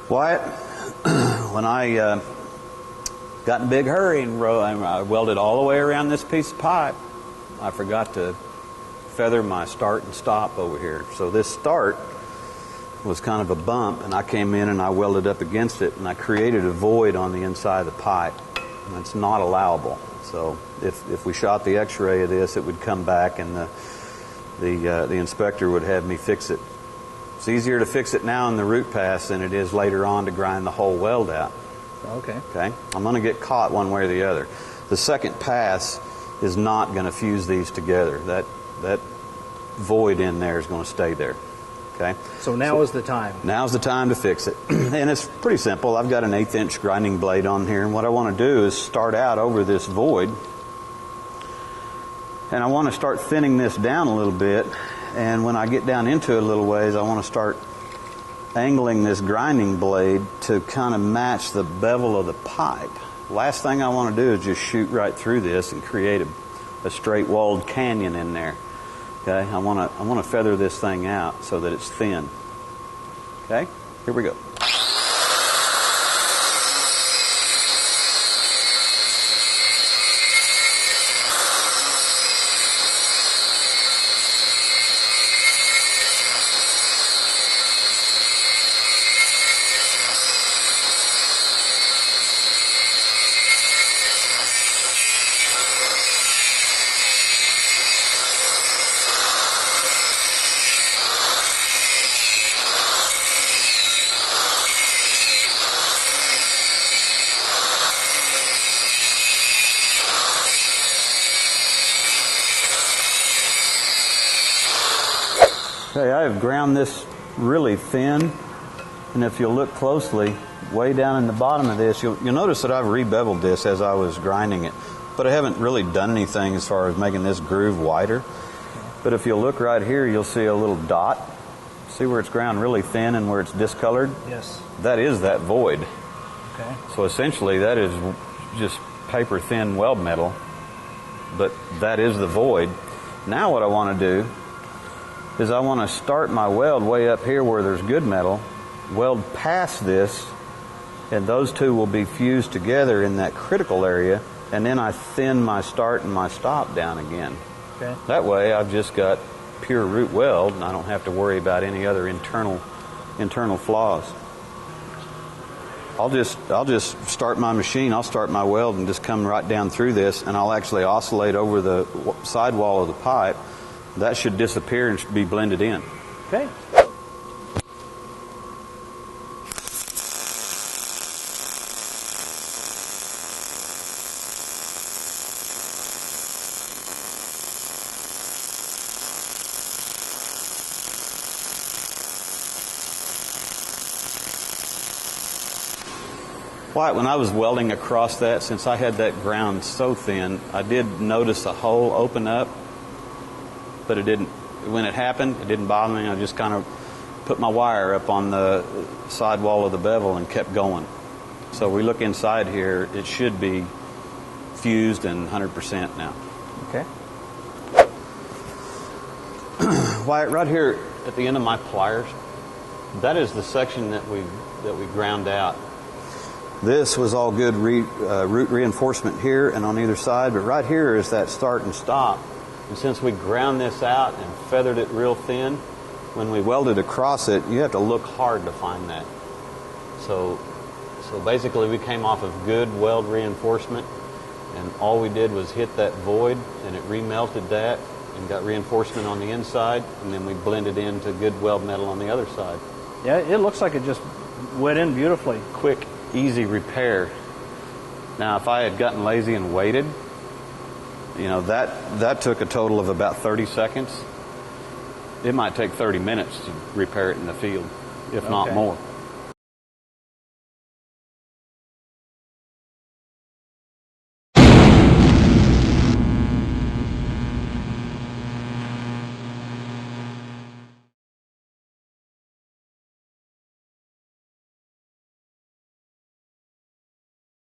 Wyatt, when I got in a big hurry and I welded all the way around this piece of pipe, I forgot to feather my start and stop over here. So this start was kind of a bump, and I came in and I welded up against it, and I created a void on the inside of the pipe. And it's not allowable. So if we shot the x-ray of this, it would come back and the inspector would have me fix it. It's easier to fix it now in the root pass than it is later on to grind the whole weld out. Okay. Okay? I'm going to get caught one way or the other. The second pass is not going to fuse these together. That void in there is going to stay there. Okay? So now is the time. Now's the time to fix it. And it's pretty simple. I've got an 1/8 inch grinding blade on here, and what I want to do is start out over this void, and I want to start thinning this down a little bit, and when I get down into it a little ways, I want to start angling this grinding blade to kind of match the bevel of the pipe. Last thing I want to do is just shoot right through this and create a straight walled canyon in there. Okay, I want to feather this thing out so that it's thin. Okay, here we go. Okay, I have ground this really thin, and if you'll look closely, way down in the bottom of this, you'll notice that I've re-beveled this as I was grinding it, but I haven't really done anything as far as making this groove wider. But if you'll look right here, you'll see a little dot. See where it's ground really thin and where it's discolored? Yes. That is that void. Okay. So essentially that is just paper thin weld metal, but that is the void. Now what I want to do is I want to start my weld way up here where there's good metal, weld past this, and those two will be fused together in that critical area, and then I thin my start and my stop down again. Okay. That way I've just got pure root weld, and I don't have to worry about any other internal flaws. I'll just start my machine, I'll start my weld and just come right down through this, and I'll actually oscillate over the sidewall of the pipe. That should disappear and should be blended in. Okay. Wyatt, when I was welding across that, since I had that ground so thin, I did notice a hole open up, but it didn't, when it happened, it didn't bother me. I just kind of put my wire up on the sidewall of the bevel and kept going. So we look inside here, it should be fused and 100% now. Okay. Wyatt, right here at the end of my pliers, that is the section that we ground out. This was all good root reinforcement here and on either side, but right here is that start and stop. And since we ground this out and feathered it real thin, when we welded across it, you have to look hard to find that. So basically we came off of good weld reinforcement, and all we did was hit that void, and it remelted that and got reinforcement on the inside, and then we blended into good weld metal on the other side. Yeah, it looks like it just went in beautifully. Quick, easy repair. Now, if I had gotten lazy and waited, that took a total of about 30 seconds. It might take 30 minutes to repair it in the field, if not more.